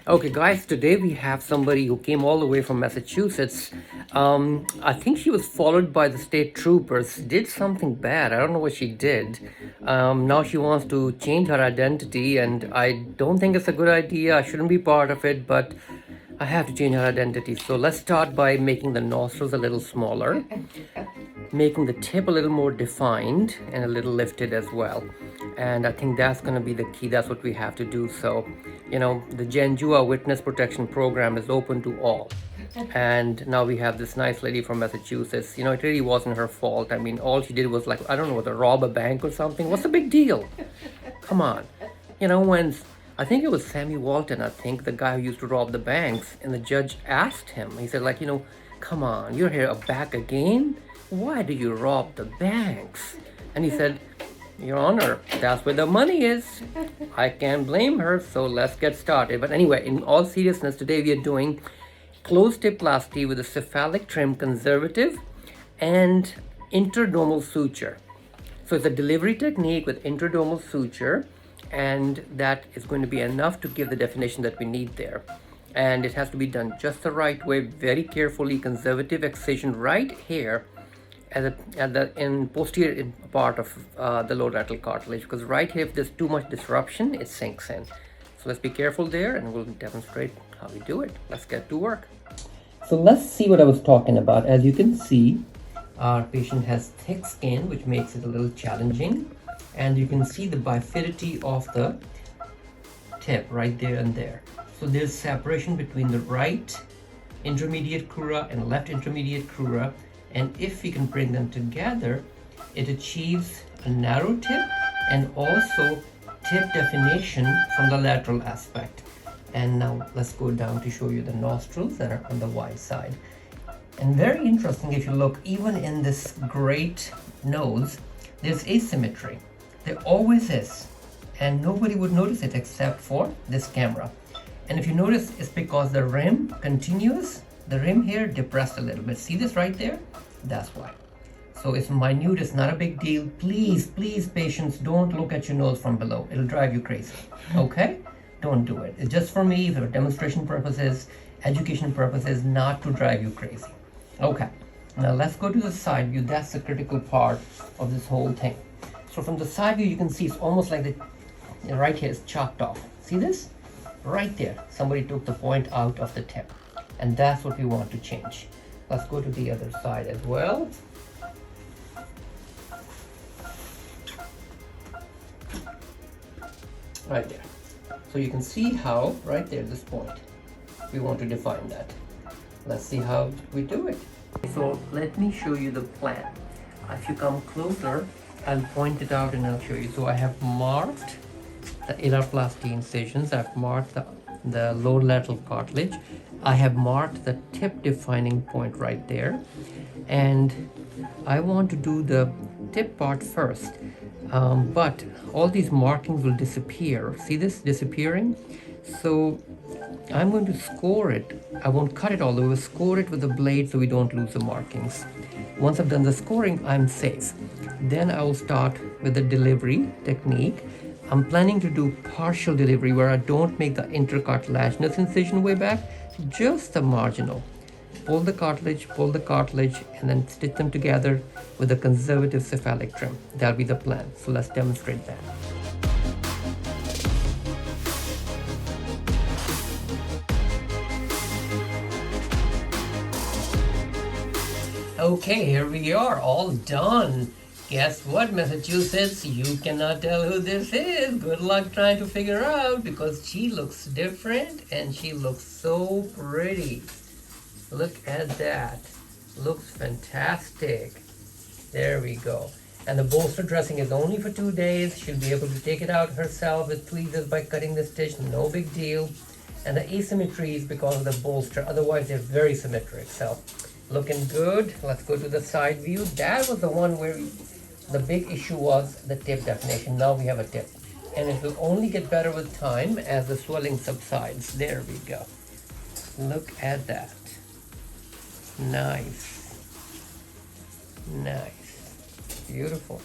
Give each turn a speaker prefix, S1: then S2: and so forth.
S1: Okay, guys, today we have somebody who came all the way from Massachusetts. I think she was followed by the state troopers, did something bad. I don't know what she did. Now she wants to change her identity, and I don't think it's a good idea. I shouldn't be part of it, but I have to change her identity. So let's start by making the nostrils a little smaller, making the tip a little more defined and a little lifted as well. And I think that's going to be the key. That's what we have to do. So, the Janjua Witness Protection Program is open to all. And now we have this nice lady from Massachusetts. It really wasn't her fault. I mean, all she did was like, I don't know, whether rob a bank or something. What's the big deal? Come on. When I think it was Sammy Walton, I think, the guy who used to rob the banks, and the judge asked him, he said, come on, you're here back again? Why do you rob the banks? And he said, Your Honor, that's where the money is. I can't blame her, so let's get started. But anyway, in all seriousness, today we are doing closed tip-plasty with a cephalic trim conservative and interdermal suture. So it's a delivery technique with interdermal suture, and that is going to be enough to give the definition that we need there. And it has to be done just the right way, very carefully, conservative excision right here at the posterior part of the lower lateral cartilage, because right here, if there's too much disruption, it sinks in. So let's be careful there, and we'll demonstrate how we do it. Let's get to work. So let's see what I was talking about. As you can see, our patient has thick skin, which makes it a little challenging, and you can see the bifidity of the tip right there and there. So there's separation between the right intermediate crura and left intermediate crura, and if we can bring them together, it achieves a narrow tip and also tip definition from the lateral aspect. And now let's go down to show you the nostrils that are on the Y side. And very interesting, if you look, even in this great nose, there's asymmetry. There always is, and nobody would notice it except for this camera. And if you notice, it's because the rim continuous, the rim here depressed a little bit. See this right there? That's why. So it's minute, it's not a big deal. Please, patients, don't look at your nose from below. It'll drive you crazy, okay? Don't do it. It's just for me, for demonstration purposes, education purposes, not to drive you crazy. Okay, now let's go to the side view. That's the critical part of this whole thing. So from the side view, you can see it's almost like the right here is chopped off. See this? Right there, somebody took the point out of the tip, and that's what we want to change. Let's go to the other side as well. Right there. So you can see how, right there, this point, we want to define that. Let's see how we do it. So let me show you the plan. If you come closer, I'll point it out and I'll show you. So I have marked the Alarplasty incisions. I've marked the lower lateral cartilage. I have marked the tip defining point right there. And I want to do the tip part first. But all these markings will disappear. See this disappearing? So I'm going to score it. I won't cut it all the way, score it with the blade so we don't lose the markings. Once I've done the scoring, I'm safe. Then I will start with the delivery technique. I'm planning to do partial delivery where I don't make the intercartilaginous incision way back, just the marginal. Pull the cartilage, and then stitch them together with a conservative cephalic trim. That'll be the plan. So let's demonstrate that. Okay, here we are, all done. Guess what, Massachusetts? You cannot tell who this is. Good luck trying to figure out, because she looks different and she looks so pretty. Look at that. Looks fantastic. There we go. And the bolster dressing is only for 2 days. She'll be able to take it out herself with tweezers by cutting the stitch. No big deal. And the asymmetry is because of the bolster. Otherwise, they're very symmetric. So, looking good. Let's go to the side view. That was the one where the big issue was the tip definition. Now we have a tip. And it will only get better with time as the swelling subsides. There we go. Look at that. Nice. Beautiful.